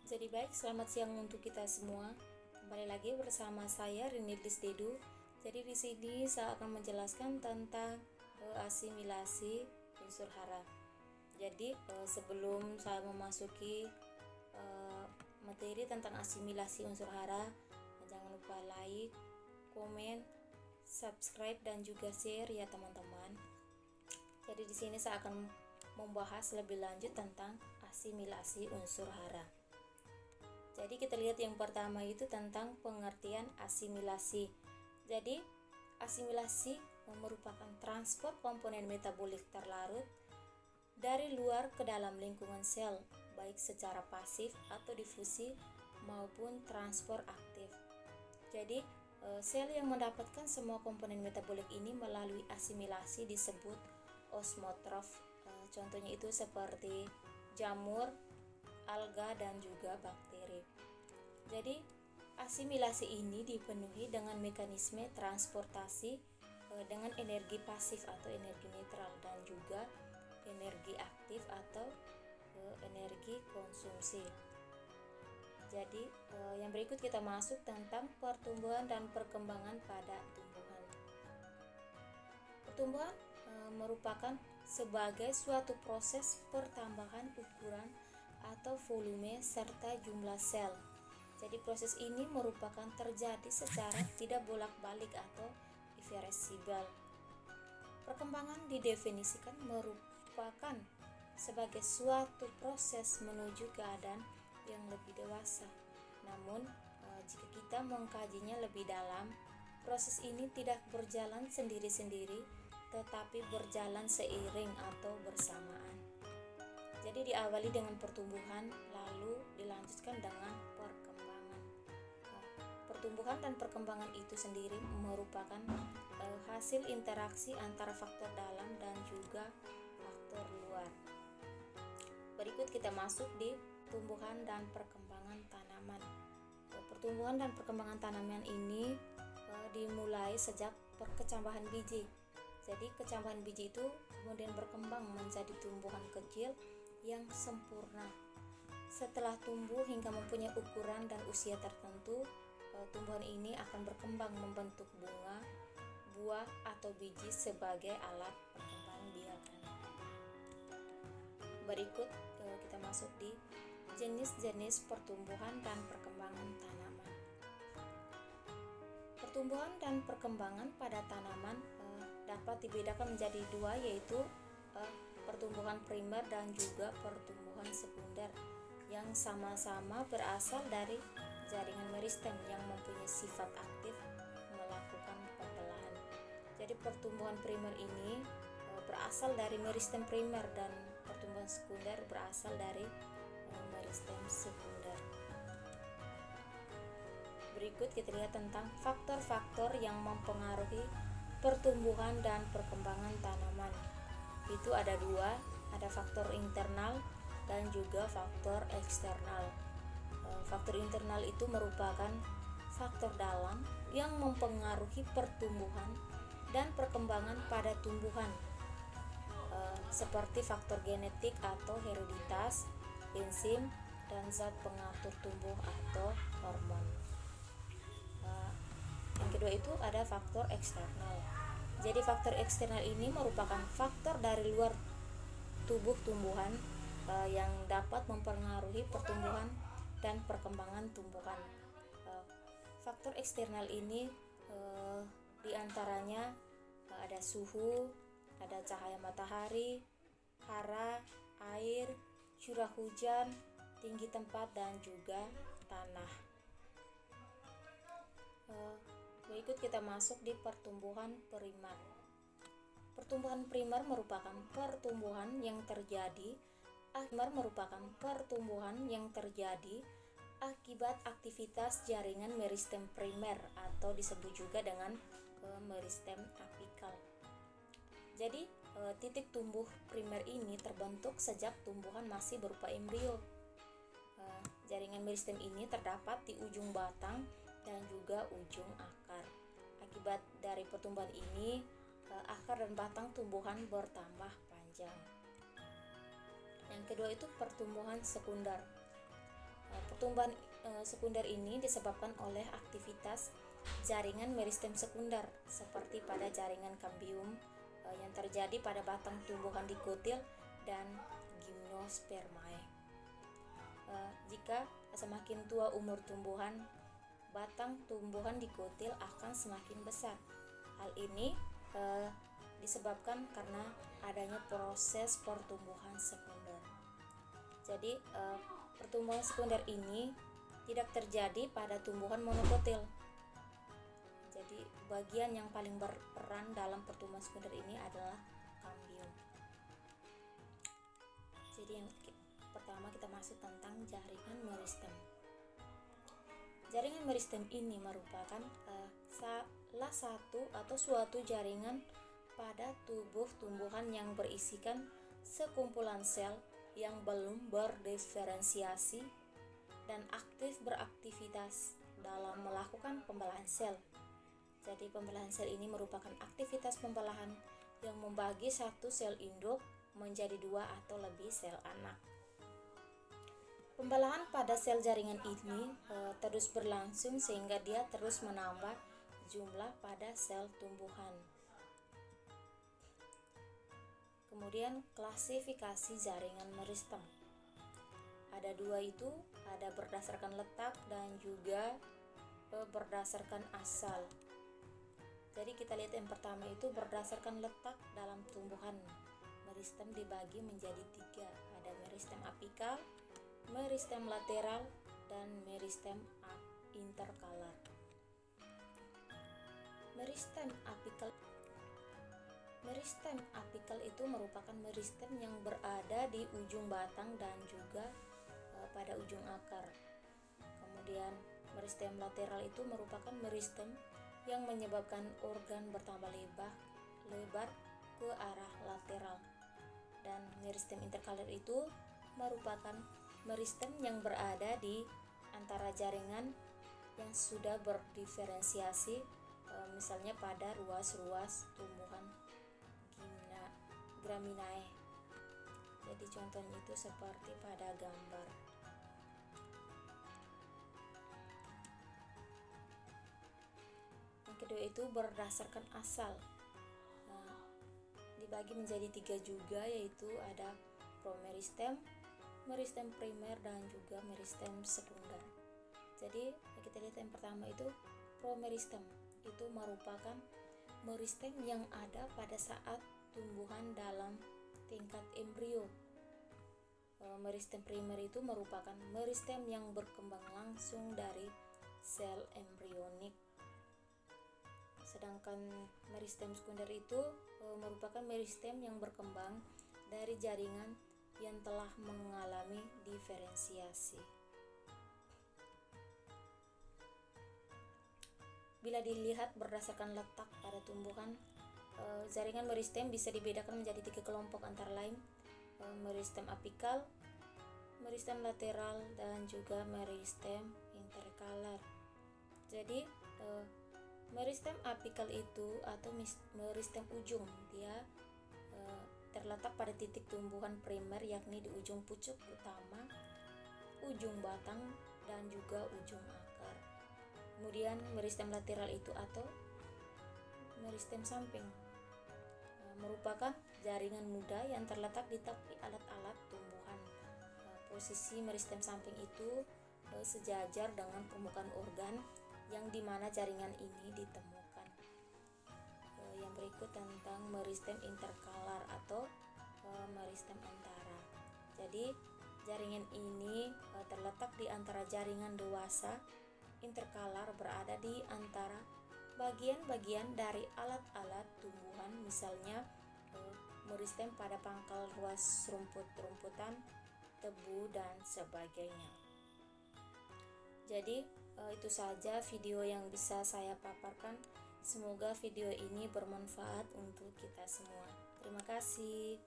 Jadi baik, selamat siang untuk kita semua. Kembali lagi bersama saya Rinildis Dedu. Jadi di sini saya akan menjelaskan tentang asimilasi unsur hara. Jadi sebelum saya memasuki materi tentang asimilasi unsur hara, jangan lupa like, komen, subscribe dan juga share ya teman-teman. Jadi di sini saya akan membahas lebih lanjut tentang asimilasi unsur hara. Jadi kita lihat yang pertama itu tentang pengertian asimilasi. Jadi asimilasi merupakan transport komponen metabolik terlarut dari luar ke dalam lingkungan sel, baik secara pasif atau difusi maupun transport aktif. Jadi sel yang mendapatkan semua komponen metabolik ini melalui asimilasi disebut osmotrof. Contohnya itu seperti jamur, alga dan juga bakteri. Jadi asimilasi ini dipenuhi dengan mekanisme transportasi dengan energi pasif atau energi netral dan juga energi aktif atau energi konsumsi. Jadi yang berikut kita masuk tentang pertumbuhan dan perkembangan pada tumbuhan. Pertumbuhan merupakan sebagai suatu proses pertambahan ukuran atau volume serta jumlah sel. Jadi proses ini merupakan terjadi secara tidak bolak-balik atau irreversibel. Perkembangan didefinisikan merupakan sebagai suatu proses menuju keadaan yang lebih dewasa. Namun jika kita mengkajinya lebih dalam, proses ini tidak berjalan sendiri-sendiri, tetapi berjalan seiring atau bersamaan. Jadi diawali dengan pertumbuhan, lalu dilanjutkan dengan perkembangan. Pertumbuhan dan perkembangan itu sendiri merupakan hasil interaksi antara faktor dalam dan juga faktor luar. Berikut kita masuk di tumbuhan dan perkembangan tanaman. Pertumbuhan dan perkembangan tanaman ini dimulai sejak kecambahan biji. Jadi kecambahan biji itu kemudian berkembang menjadi tumbuhan kecil yang sempurna. Setelah tumbuh hingga mempunyai ukuran dan usia tertentu, tumbuhan ini akan berkembang membentuk bunga, buah atau biji sebagai alat perkembangbiakan. Berikut kita masuk di jenis-jenis pertumbuhan dan perkembangan tanaman. Pertumbuhan dan perkembangan pada tanaman dapat dibedakan menjadi dua, yaitu pertumbuhan primer dan juga pertumbuhan sekunder yang sama-sama berasal dari jaringan meristem yang mempunyai sifat aktif melakukan pembelahan. Jadi pertumbuhan primer ini berasal dari meristem primer dan pertumbuhan sekunder berasal dari meristem sekunder. Berikut kita lihat tentang faktor-faktor yang mempengaruhi pertumbuhan dan perkembangan tanaman. Itu ada dua, ada faktor internal dan juga faktor eksternal. Faktor internal itu merupakan faktor dalam yang mempengaruhi pertumbuhan dan perkembangan pada tumbuhan, seperti faktor genetik atau hereditas, enzim, dan zat pengatur tumbuh atau hormon. Yang kedua itu ada faktor eksternal. Jadi faktor eksternal ini merupakan faktor dari luar tubuh tumbuhan yang dapat mempengaruhi pertumbuhan dan perkembangan tumbuhan. Faktor eksternal ini diantaranya ada suhu, ada cahaya matahari, hara, air, curah hujan, tinggi tempat, dan juga tanah. Berikut kita masuk di pertumbuhan primer. Pertumbuhan primer merupakan pertumbuhan yang terjadi akibat aktivitas jaringan meristem primer atau disebut juga dengan meristem apikal. Jadi titik tumbuh primer ini terbentuk sejak tumbuhan masih berupa embrio. Jaringan meristem ini terdapat di ujung batang dan juga ujung akar. Akibat dari pertumbuhan ini, akar dan batang tumbuhan bertambah panjang. Yang kedua itu pertumbuhan sekunder. Pertumbuhan sekunder ini disebabkan oleh aktivitas jaringan meristem sekunder seperti pada jaringan kambium yang terjadi pada batang tumbuhan dikotil dan gimnospermae. Jika semakin tua umur tumbuhan, batang tumbuhan dikotil akan semakin besar. Hal ini disebabkan karena adanya proses pertumbuhan sekunder. Jadi pertumbuhan sekunder ini tidak terjadi pada tumbuhan monokotil. Jadi bagian yang paling berperan dalam pertumbuhan sekunder ini adalah kambium. Jadi yang pertama kita masuk tentang jaringan meristem. Jaringan meristem ini merupakan salah satu atau suatu jaringan pada tubuh tumbuhan yang berisikan sekumpulan sel yang belum berdiferensiasi dan aktif beraktivitas dalam melakukan pembelahan sel. Jadi pembelahan sel ini merupakan aktivitas pembelahan yang membagi satu sel induk menjadi 2 atau lebih sel anak. Pembelahan pada sel jaringan ini terus berlangsung sehingga dia terus menambah jumlah pada sel tumbuhan. Kemudian klasifikasi jaringan meristem. Ada 2 itu, ada berdasarkan letak dan juga berdasarkan asal. Jadi kita lihat yang pertama itu berdasarkan letak dalam tumbuhan. Meristem dibagi menjadi 3, ada meristem apikal, meristem lateral, dan meristem interkalar. Meristem apikal itu merupakan meristem yang berada di ujung batang dan juga pada ujung akar. Kemudian meristem lateral itu merupakan meristem yang menyebabkan organ bertambah lebar ke arah lateral. Dan meristem interkalar itu merupakan meristem yang berada di antara jaringan yang sudah berdiferensiasi, misalnya pada ruas-ruas tumbuhan Graminae. Jadi contohnya itu seperti pada gambar. Yang kedua itu berdasarkan asal. Dibagi menjadi 3 juga, yaitu ada promeristem, meristem primer, dan juga meristem sekunder. Jadi kita lihat yang pertama itu promeristem. Itu merupakan meristem yang ada pada saat tumbuhan dalam tingkat embrio. Meristem primer itu merupakan meristem yang berkembang langsung dari sel embrionik. Sedangkan meristem sekunder itu merupakan meristem yang berkembang dari jaringan yang telah mengalami diferensiasi. Bila dilihat berdasarkan letak pada tumbuhan, jaringan meristem bisa dibedakan menjadi 3 kelompok, antara lain meristem apikal, meristem lateral, dan juga meristem interkalar. Jadi meristem apikal itu atau meristem ujung, dia terletak pada titik tumbuhan primer, yakni di ujung pucuk utama, ujung batang, dan juga ujung akar. Kemudian meristem lateral itu atau meristem samping merupakan jaringan muda yang terletak di tepi alat-alat tumbuhan. Posisi meristem samping itu sejajar dengan permukaan organ yang dimana jaringan ini ditemukan. Yang berikut tentang meristem interkalar atau meristem antara. Jadi jaringan ini terletak di antara jaringan dewasa. Interkalar berada di antara bagian-bagian dari alat-alat tumbuhan, misalnya meristem pada pangkal ruas rumput-rumputan, tebu, dan sebagainya. Jadi itu saja video yang bisa saya paparkan. Semoga video ini bermanfaat untuk kita semua. Terima kasih.